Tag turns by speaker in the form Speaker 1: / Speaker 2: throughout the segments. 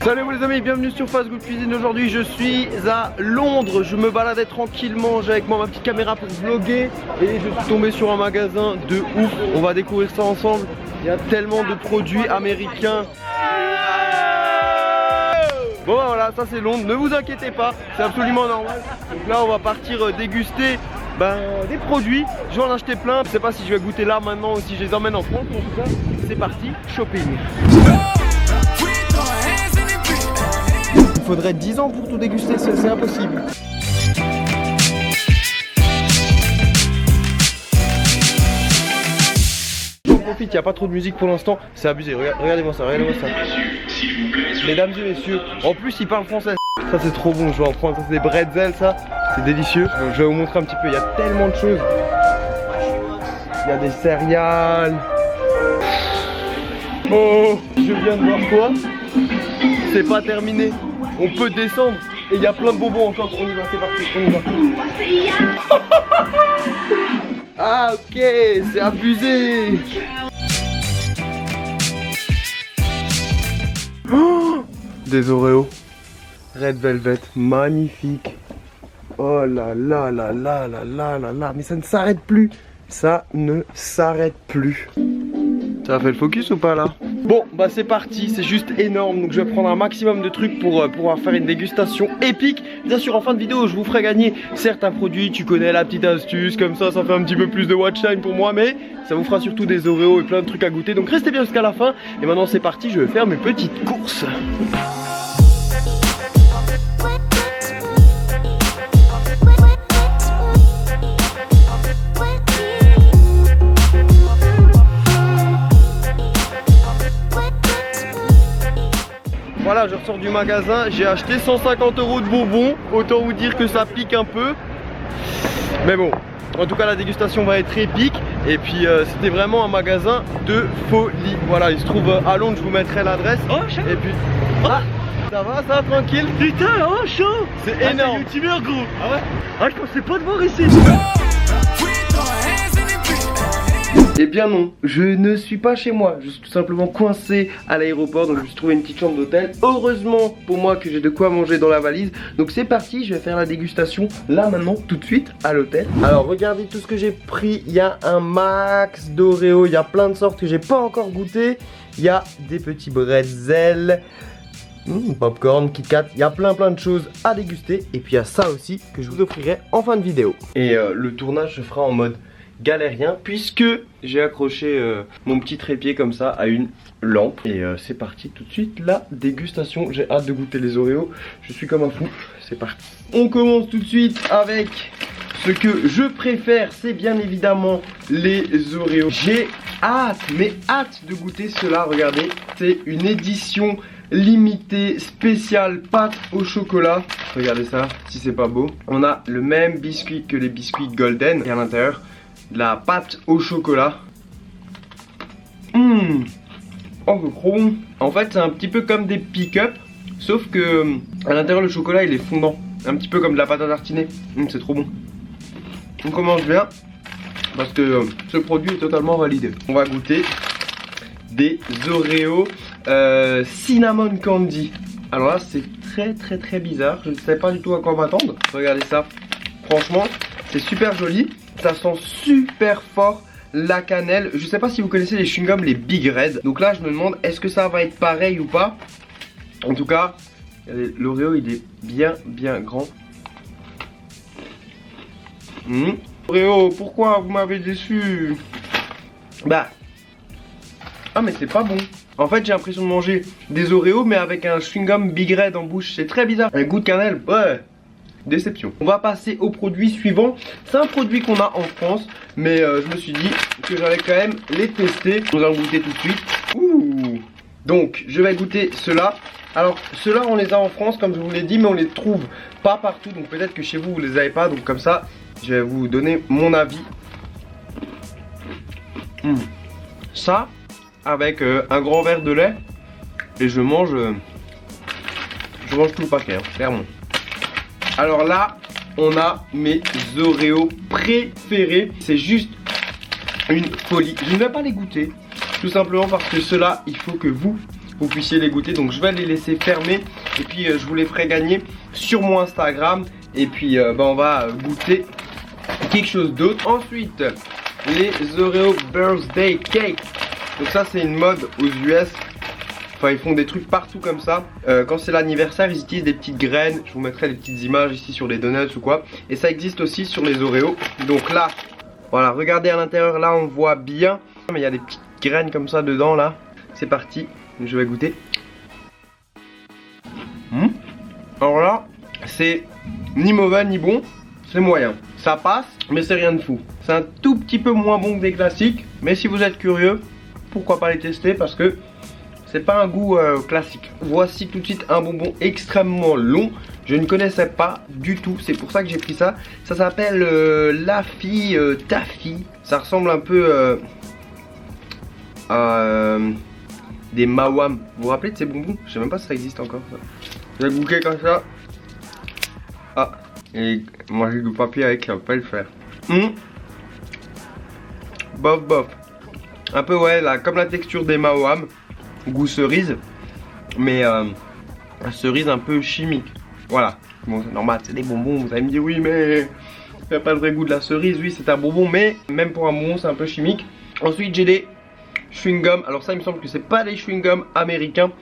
Speaker 1: Salut les amis, bienvenue sur Fast Good Cuisine. Aujourd'hui je suis à Londres, je me baladais tranquillement, j'ai avec moi ma petite caméra pour vlogger et je suis tombé sur un magasin de ouf. On va découvrir ça ensemble, il y a tellement de produits américains. Bon voilà, ça c'est Londres, ne vous inquiétez pas, c'est absolument normal. Donc là on va partir déguster des produits, je vais en acheter plein. Je sais pas si je vais goûter là maintenant ou si je les emmène en France, mais en tout cas c'est parti, shopping. Il faudrait 10 ans pour tout déguster, c'est impossible. J'en profite, il n'y a pas trop de musique pour l'instant, c'est abusé, regardez-moi ça, Mesdames et messieurs, en plus ils parlent français. Ça c'est trop bon, je vais en prendre, ça c'est des bretzels, ça, c'est délicieux. Donc je vais vous montrer un petit peu, il y a tellement de choses. Il y a des céréales. Oh, je viens de voir quoi? C'est pas terminé. On peut descendre et il y a plein de bonbons encore. On y va, c'est parti, on y va. Ah ok, c'est abusé. Oh, des Oreos Red Velvet, magnifique. Oh là là là là là là là là. Mais ça ne s'arrête plus. Ça ne s'arrête plus. Ça a fait le focus ou pas là? Bon bah c'est parti, c'est juste énorme. Donc je vais prendre un maximum de trucs pour pouvoir faire une dégustation épique. Bien sûr en fin de vidéo je vous ferai gagner certains produits. Tu connais la petite astuce, comme ça fait un petit peu plus de watch time pour moi. Mais ça vous fera surtout des Oreos et plein de trucs à goûter. Donc restez bien jusqu'à la fin. Et maintenant c'est parti, je vais faire mes petites courses. Voilà, je ressors du magasin, j'ai acheté 150 € de bonbons. Autant vous dire que ça pique un peu. Mais bon, en tout cas la dégustation va être épique. Et puis c'était vraiment un magasin de folie. Voilà, il se trouve à Londres, je vous mettrai l'adresse.
Speaker 2: Oh, chaud.
Speaker 1: Et puis, ah, ça va, ça, tranquille?
Speaker 2: Putain, oh, chaud.
Speaker 1: C'est énorme.
Speaker 2: C'est youtubeur gros. Ah ouais? Ah, je pensais pas te voir ici.
Speaker 1: Eh bien non, je ne suis pas chez moi, je suis tout simplement coincé à l'aéroport. Donc je me suis trouvé une petite chambre d'hôtel. Heureusement pour moi que j'ai de quoi manger dans la valise. Donc c'est parti, je vais faire la dégustation là maintenant, tout de suite à l'hôtel. Alors regardez tout ce que j'ai pris, il y a un max d'Oreo, il y a plein de sortes que j'ai pas encore goûté. Il y a des petits bretzels, popcorn, Kit Kat, il y a plein de choses à déguster. Et puis il y a ça aussi que je vous offrirai en fin de vidéo. Et le tournage se fera en mode galérien puisque j'ai accroché mon petit trépied comme ça à une lampe. Et c'est parti tout de suite la dégustation. J'ai hâte de goûter les Oreos, je suis comme un fou. C'est parti. On commence tout de suite avec ce que je préfère, c'est bien évidemment les Oreos. J'ai hâte, mais hâte de goûter cela. Regardez, c'est une édition limitée spéciale pâte au chocolat. Regardez ça, si c'est pas beau. On a le même biscuit que les biscuits Golden et à l'intérieur de la pâte au chocolat. Oh c'est trop bon. En fait c'est un petit peu comme des pick-up, sauf que à l'intérieur le chocolat il est fondant, un petit peu comme de la pâte à tartiner. C'est trop bon. On commence bien parce que ce produit est totalement validé. On va goûter des Oreos cinnamon candy. Alors là c'est très bizarre, je ne sais pas du tout à quoi m'attendre. Regardez ça, franchement c'est super joli. Ça sent super fort la cannelle. Je sais pas si vous connaissez les chewing-gums, les Big Red. Donc là je me demande est-ce que ça va être pareil ou pas. En tout cas l'Oreo il est bien grand. Oreo, pourquoi vous m'avez déçu? Bah ah mais c'est pas bon. En fait j'ai l'impression de manger des Oreos mais avec un chewing-gum Big Red en bouche. C'est très bizarre. Un goût de cannelle, ouais. Déception. On va passer au produit suivant. C'est un produit qu'on a en France, mais je me suis dit que j'allais quand même les tester. On va goûter tout de suite. Ouh. Donc je vais goûter ceux-là. Alors ceux-là on les a en France comme je vous l'ai dit, mais on les trouve pas partout. Donc peut-être que chez vous vous les avez pas. Donc comme ça je vais vous donner mon avis. Ça avec un grand verre de lait. Et je mange tout le paquet, clairement. Alors là, on a mes Oreos préférés. C'est juste une folie. Je ne vais pas les goûter, tout simplement parce que ceux-là, il faut que vous vous puissiez les goûter. Donc je vais les laisser fermer et puis je vous les ferai gagner sur mon Instagram. Et puis on va goûter quelque chose d'autre. Ensuite, les Oreo Birthday Cake. Donc ça c'est une mode aux US. Enfin ils font des trucs partout comme ça. Quand c'est l'anniversaire ils utilisent des petites graines. Je vous mettrai des petites images ici sur les donuts ou quoi. Et ça existe aussi sur les Oreos. Donc là, voilà, regardez à l'intérieur, là on voit bien. Mais il y a des petites graines comme ça dedans là. C'est parti, je vais goûter. Alors là, c'est ni mauvais ni bon, c'est moyen. Ça passe, mais c'est rien de fou. C'est un tout petit peu moins bon que des classiques. Mais si vous êtes curieux, pourquoi pas les tester parce que c'est pas un goût classique. Voici tout de suite un bonbon extrêmement long. Je ne connaissais pas du tout, c'est pour ça que j'ai pris ça. Ça s'appelle Laffy Taffy. Ça ressemble un peu à des Mawam. Vous vous rappelez de ces bonbons? Je sais même pas si ça existe encore ça. Je vais goûter comme ça. Ah, et moi j'ai du papier avec, ça va pas le faire. Bof bof. Un peu ouais, là, comme la texture des Mawam. Goût cerise. Mais cerise un peu chimique. Voilà. Bon c'est normal, c'est des bonbons. Vous allez me dire oui mais c'est pas le vrai goût de la cerise. Oui c'est un bonbon mais même pour un bonbon c'est un peu chimique. Ensuite j'ai des chewing-gum. Alors ça il me semble que c'est pas des chewing-gum américains.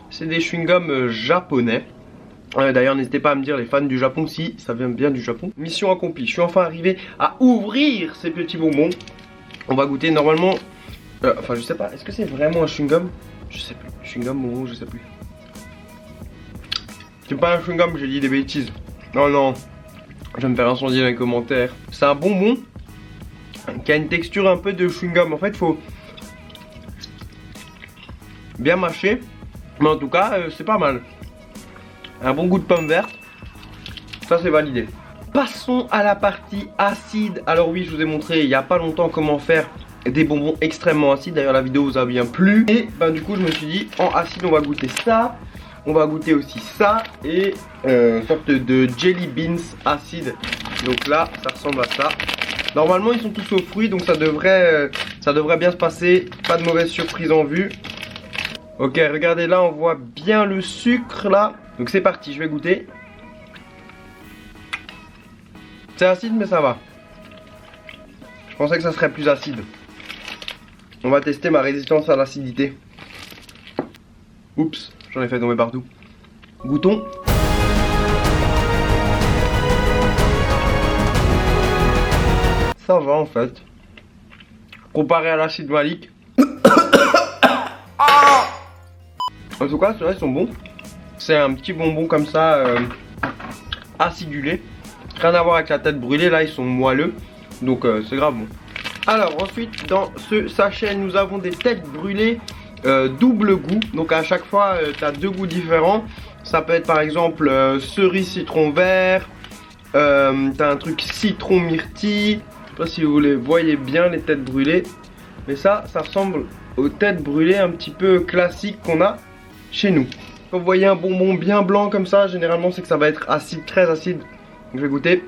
Speaker 1: C'est des chewing-gum japonais. D'ailleurs n'hésitez pas à me dire les fans du Japon si ça vient bien du Japon. Mission accomplie, je suis enfin arrivé à ouvrir ces petits bonbons. On va goûter normalement. Enfin je sais pas, est-ce que c'est vraiment un chewing-gum? Je sais plus, chewing-gum bonbon je sais plus. C'est pas un chewing-gum, j'ai dit des bêtises. Non non, je vais me faire incendier dans les commentaires. C'est un bonbon qui a une texture un peu de chewing-gum. En fait faut bien mâcher. Mais en tout cas c'est pas mal. Un bon goût de pomme verte. Ça c'est validé. Passons à la partie acide. Alors oui je vous ai montré il y a pas longtemps comment faire des bonbons extrêmement acides. D'ailleurs la vidéo vous a bien plu. Et ben du coup je me suis dit en acide on va goûter ça. On va goûter aussi ça. Et une sorte de jelly beans acide. Donc là ça ressemble à ça. Normalement ils sont tous aux fruits. Donc ça devrait bien se passer. Pas de mauvaise surprise en vue. Ok regardez là on voit bien le sucre là. Donc c'est parti je vais goûter. C'est acide mais ça va. Je pensais que ça serait plus acide. On va tester ma résistance à l'acidité. Oups, j'en ai fait tomber partout. Goûtons. Ça va en fait. Comparé à l'acide malique. En tout cas, ceux-là ils sont bons. C'est un petit bonbon comme ça, acidulé. Rien à voir avec la tête brûlée, là ils sont moelleux. Donc c'est grave bon. Alors ensuite dans ce sachet nous avons des têtes brûlées double goût. Donc à chaque fois tu as deux goûts différents. Ça peut être par exemple cerise citron vert. T'as un truc citron myrtille. Je sais pas si vous les voyez bien les têtes brûlées. Mais ça ressemble aux têtes brûlées un petit peu classiques qu'on a chez nous. Quand vous voyez un bonbon bien blanc comme ça, généralement c'est que ça va être acide, très acide. Donc, je vais goûter.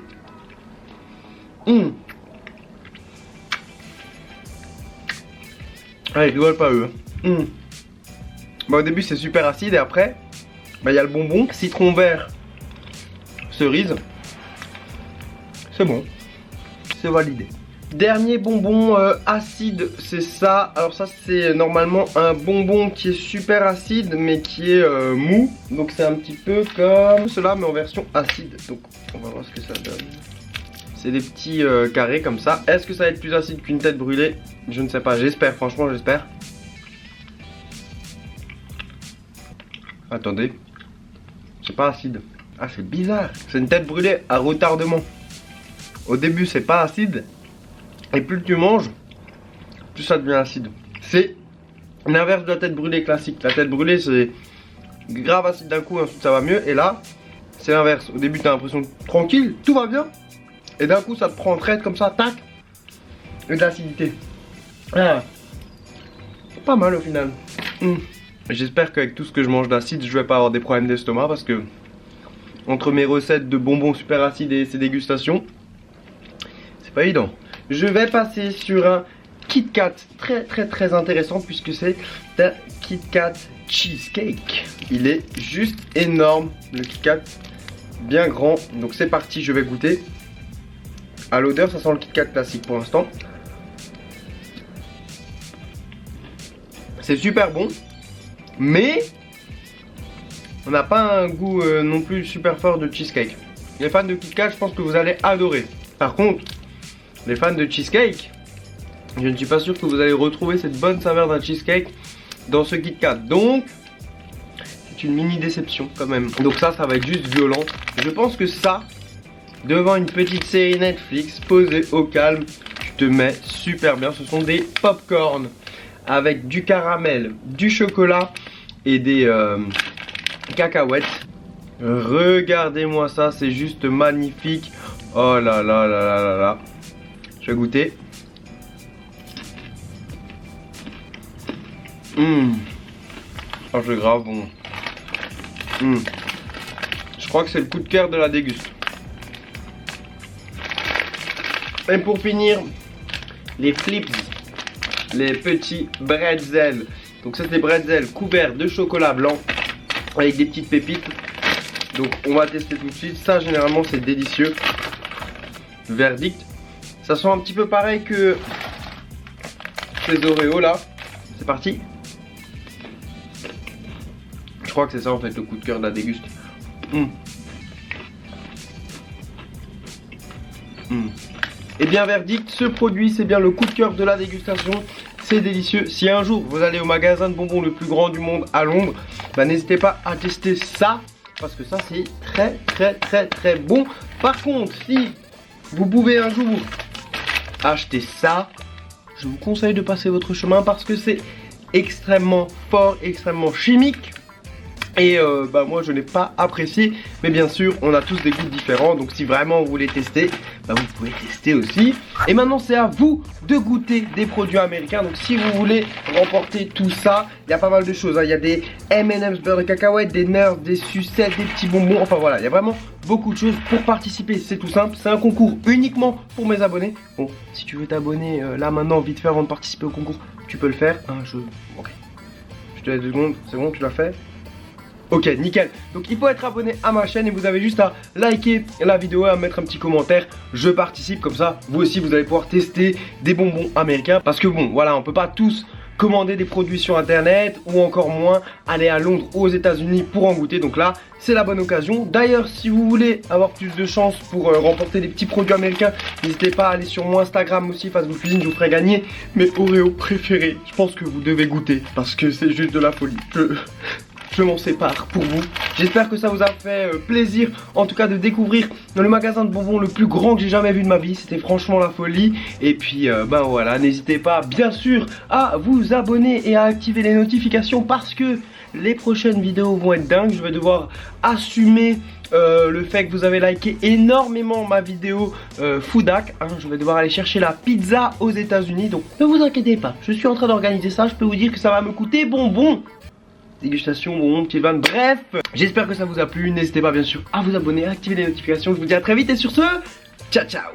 Speaker 1: Ah, ils rigolent pas eux. Bah, au début c'est super acide et après, bah, y a le bonbon, citron vert, cerise. C'est bon, c'est validé. Dernier bonbon acide, c'est ça. Alors ça c'est normalement un bonbon qui est super acide mais qui est mou. Donc c'est un petit peu comme cela mais en version acide. Donc on va voir ce que ça donne. C'est des petits carrés comme ça. Est-ce que ça va être plus acide qu'une tête brûlée? Je ne sais pas, j'espère, franchement j'espère. Attendez. C'est pas acide. Ah c'est bizarre. C'est une tête brûlée à retardement. Au début c'est pas acide. Et plus tu manges, plus ça devient acide. C'est l'inverse de la tête brûlée classique. La tête brûlée c'est grave acide d'un coup, ensuite ça va mieux. Et là, c'est l'inverse. Au début t'as l'impression tranquille, tout va bien. Et d'un coup ça te prend en traite comme ça, tac. Et de l'acidité. Ah. Pas mal au final. J'espère qu'avec tout ce que je mange d'acide, je vais pas avoir des problèmes d'estomac. Parce que entre mes recettes de bonbons super acides et ces dégustations, c'est pas évident. Je vais passer sur un Kit Kat très intéressant puisque c'est un Kit Kat Cheesecake. Il est juste énorme, le Kit Kat, bien grand. Donc c'est parti, je vais goûter. À l'odeur, ça sent le Kit Kat classique pour l'instant. C'est super bon, mais on n'a pas un goût non plus super fort de cheesecake. Les fans de Kit Kat, je pense que vous allez adorer. Par contre, les fans de cheesecake, je ne suis pas sûr que vous allez retrouver cette bonne saveur d'un cheesecake dans ce Kit Kat. Donc, c'est une mini déception quand même. Donc ça va être juste violent. Je pense que ça, devant une petite série Netflix, posée au calme, tu te mets super bien. Ce sont des pop-corn avec du caramel, du chocolat et des cacahuètes. Regardez-moi ça, c'est juste magnifique. Oh là là là là là là. Je vais goûter. Oh, c'est grave bon. Je crois que c'est le coup de cœur de la déguste. Et pour finir, les flips, les petits bretzels. Donc ça c'est des bretzels couverts de chocolat blanc avec des petites pépites. Donc on va tester tout de suite. Ça généralement c'est délicieux. Verdict. Ça sent un petit peu pareil que ces Oreos là. C'est parti. Je crois que c'est ça en fait le coup de cœur de la déguste. Et bien verdict, ce produit c'est bien le coup de cœur de la dégustation. C'est délicieux. Si un jour vous allez au magasin de bonbons le plus grand du monde à Londres, bah, n'hésitez pas à tester ça, parce que ça c'est très très très très bon. Par contre, si vous pouvez un jour acheter ça, je vous conseille de passer votre chemin parce que c'est extrêmement fort, extrêmement chimique. Et bah moi je n'ai pas apprécié. Mais bien sûr on a tous des goûts différents. Donc si vraiment vous voulez tester, bah vous pouvez tester aussi. Et maintenant c'est à vous de goûter des produits américains. Donc si vous voulez remporter tout ça, il y a pas mal de choses, hein. Il y a des M&M's beurre de cacahuète, des Nerds, des sucettes, des petits bonbons. Enfin voilà, il y a vraiment beaucoup de choses. Pour participer c'est tout simple. C'est un concours uniquement pour mes abonnés. Bon, si tu veux t'abonner là maintenant vite fait avant de participer au concours, tu peux le faire. Ok, je te laisse 2 secondes. C'est bon, tu l'as fait? Ok, nickel. Donc il faut être abonné à ma chaîne et vous avez juste à liker la vidéo et à mettre un petit commentaire. Je participe, comme ça vous aussi vous allez pouvoir tester des bonbons américains. Parce que bon, voilà, on peut pas tous commander des produits sur internet ou encore moins aller à Londres ou aux États-Unis pour en goûter. Donc là, c'est la bonne occasion. D'ailleurs, si vous voulez avoir plus de chance pour remporter des petits produits américains, n'hésitez pas à aller sur mon Instagram aussi, Facebook Cuisine, je vous ferai gagner mes Oreos préférés. Je pense que vous devez goûter parce que c'est juste de la folie. Je m'en sépare pour vous. J'espère que ça vous a fait plaisir en tout cas de découvrir le magasin de bonbons le plus grand que j'ai jamais vu de ma vie. C'était franchement la folie. Et puis ben voilà, n'hésitez pas bien sûr à vous abonner et à activer les notifications parce que les prochaines vidéos vont être dingues. Je vais devoir assumer le fait que vous avez liké énormément ma vidéo Foodak, hein. Je vais devoir aller chercher la pizza aux États-Unis. Donc ne vous inquiétez pas, je suis en train d'organiser ça. Je peux vous dire que ça va me coûter bonbon. Dégustation, bon, petite vanne, bref. J'espère que ça vous a plu. N'hésitez pas bien sûr à vous abonner, à activer les notifications. Je vous dis à très vite et sur ce, ciao ciao.